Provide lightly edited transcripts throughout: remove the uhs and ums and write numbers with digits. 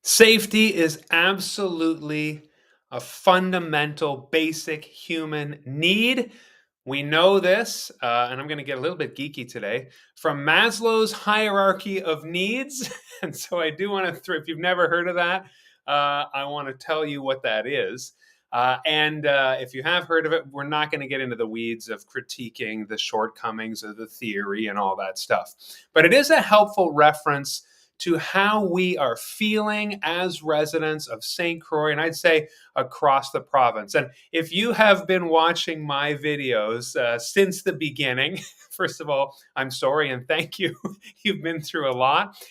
Safety is absolutely a fundamental, basic human need. We know this, and I'm going to get a little bit geeky today, from Maslow's hierarchy of needs. And so I do want to, if you've never heard of that, I want to tell you what that is. And if you have heard of it, we're not going to get into the weeds of critiquing the shortcomings of the theory and all that stuff. But it is a helpful reference to how we are feeling as residents of Saint Croix, and I'd say across the province. And if you have been watching my videos since the beginning, first of all, I'm sorry and thank you. You've been through a lot.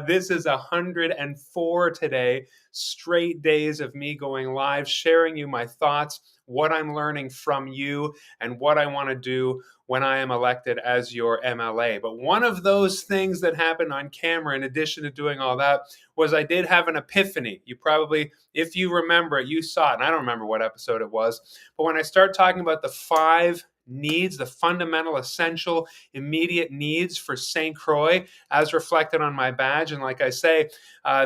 This is 104 today, straight days of me going live, sharing you my thoughts, what I'm learning from you, and what I want to do when I am elected as your MLA. But one of those things that happened on camera, in addition to doing all that, was I did have an epiphany. You probably, if you remember it, you saw it, and I don't remember what episode it was, but when I start talking about the 5 needs, the fundamental, essential, immediate needs for Saint Croix, as reflected on my badge. And like I say,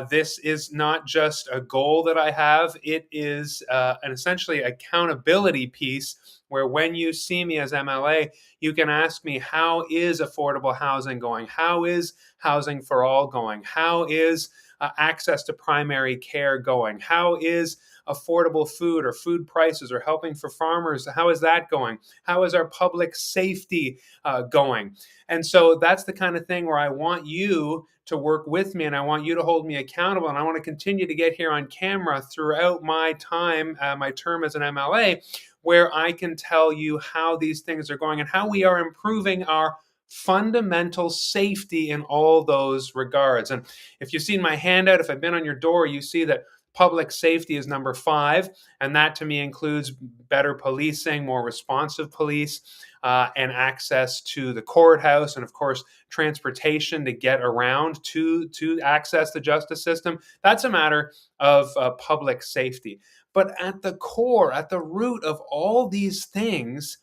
this is not just a goal that I have, it is an essentially accountability piece where when you see me as MLA, you can ask me, how is affordable housing going? How is housing for all going? How is access to primary care going? How is affordable food or food prices or helping for farmers? How is that going? How is our public safety going? And so that's the kind of thing where I want you to work with me, and I want you to hold me accountable, and I want to continue to get here on camera throughout my time, my term as an MLA, where I can tell you how these things are going and how we are improving our fundamental safety in all those regards. And if you've seen my handout, if I've been on your door, you see that public safety is number 5, and that to me includes better policing, more responsive police, and access to the courthouse, and of course transportation to get around to access the justice system. That's a matter of public safety. But at the core, at the root of all these things,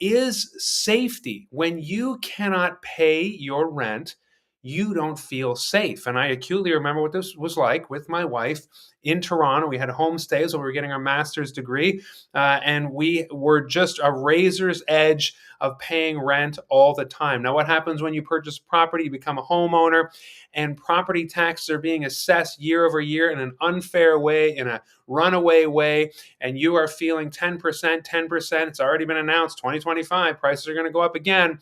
is safety. When you cannot pay your rent, you don't feel safe. And I acutely remember what this was like with my wife in Toronto. We had homestays while we were getting our master's degree, and we were just a razor's edge of paying rent all the time. Now, what happens when you purchase property? You become a homeowner, and property taxes are being assessed year over year in an unfair way, in a runaway way, and you are feeling 10%, 10%. It's already been announced, 2025, prices are going to go up again.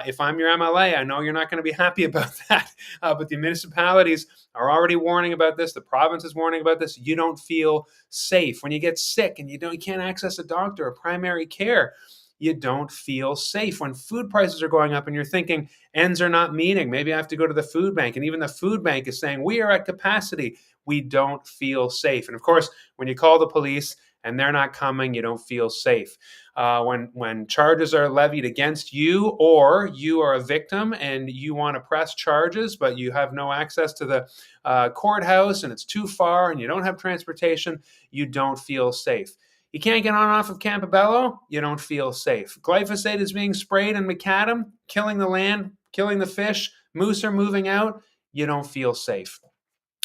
If I'm your MLA, I know you're not going to be happy about that, but the municipalities are already warning about this. The province is warning about this. You don't feel safe. When you get sick and you can't access a doctor or primary care, you don't feel safe. When food prices are going up and you're thinking ends are not meeting, maybe I have to go to the food bank, and even the food bank is saying we are at capacity, we don't feel safe. And of course, when you call the police and they're not coming, you don't feel safe. When charges are levied against you, or you are a victim and you want to press charges, but you have no access to the courthouse and it's too far and you don't have transportation, you don't feel safe. You can't get on and off of Campobello, you don't feel safe. Glyphosate is being sprayed in Macadam, killing the land, killing the fish, moose are moving out, you don't feel safe.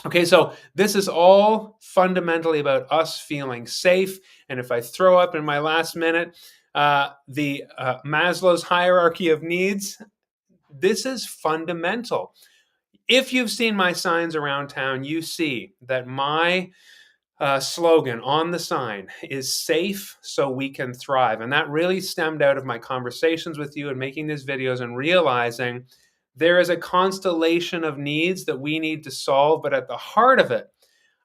Okay, so this is all fundamentally about us feeling safe. And if I throw up in my last minute the Maslow's hierarchy of needs, this is fundamental. If you've seen my signs around town, you see that my slogan on the sign is safe so we can thrive. And that really stemmed out of my conversations with you and making these videos and realizing there is a constellation of needs that we need to solve, but at the heart of it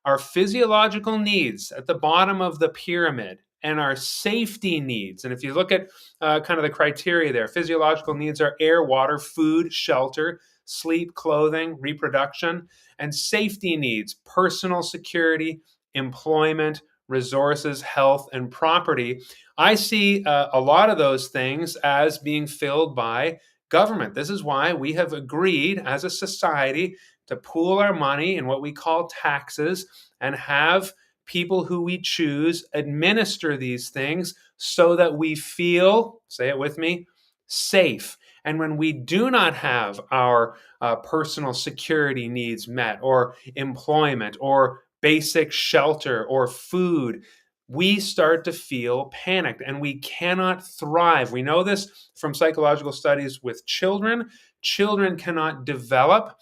are physiological needs at the bottom of the pyramid and our safety needs. And if you look at kind of the criteria there, physiological needs are air, water, food, shelter, sleep, clothing, reproduction, and safety needs, personal security, employment, resources, health, and property. I see a lot of those things as being filled by government. This is why we have agreed as a society to pool our money in what we call taxes and have people who we choose administer these things so that we feel, say it with me, safe. And when we do not have our personal security needs met, or employment, or basic shelter, or food, we start to feel panicked and we cannot thrive. We know this from psychological studies with children. Children cannot develop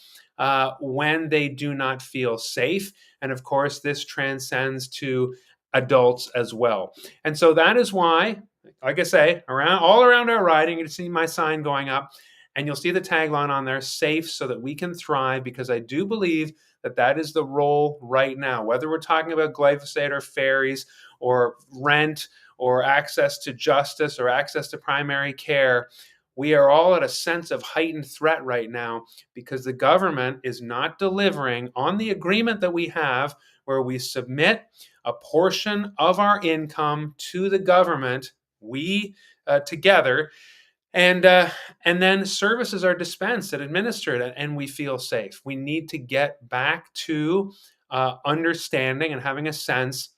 when they do not feel safe. And of course, this transcends to adults as well. And so that is why, like I say, all around our riding, you see my sign going up, and you'll see the tagline on there, safe so that we can thrive, because I do believe that that is the role right now, whether we're talking about glyphosate or ferries or rent or access to justice or access to primary care. We are all at a sense of heightened threat right now because the government is not delivering on the agreement that we have, where we submit a portion of our income to the government, we together, and then services are dispensed and administered, and we feel safe. We need to get back to understanding and having a sense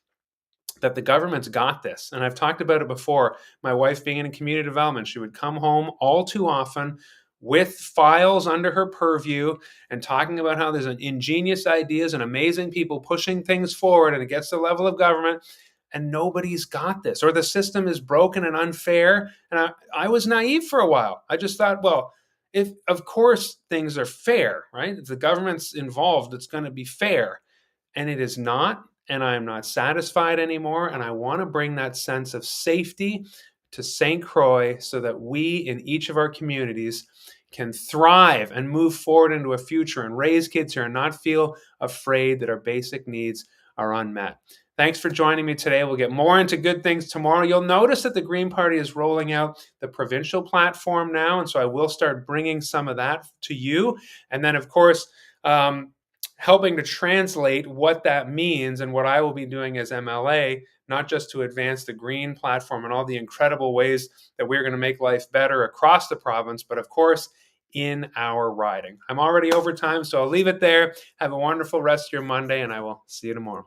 that the government's got this. And I've talked about it before. My wife being in community development, she would come home all too often with files under her purview and talking about how there's ingenious ideas and amazing people pushing things forward, and it gets to the level of government and nobody's got this, or the system is broken and unfair. And I was naive for a while. I just thought, well, if of course things are fair, right? If the government's involved, it's going to be fair. And it is not, and I am not satisfied anymore. And I want to bring that sense of safety to Saint Croix so that we in each of our communities can thrive and move forward into a future and raise kids here and not feel afraid that our basic needs are unmet. Thanks for joining me today. We'll get more into good things tomorrow. You'll notice that the Green Party is rolling out the provincial platform now, and so I will start bringing some of that to you. And then, of course, helping to translate what that means and what I will be doing as MLA, not just to advance the Green platform and all the incredible ways that we're going to make life better across the province, but of course, in our riding. I'm already over time, so I'll leave it there. Have a wonderful rest of your Monday, and I will see you tomorrow.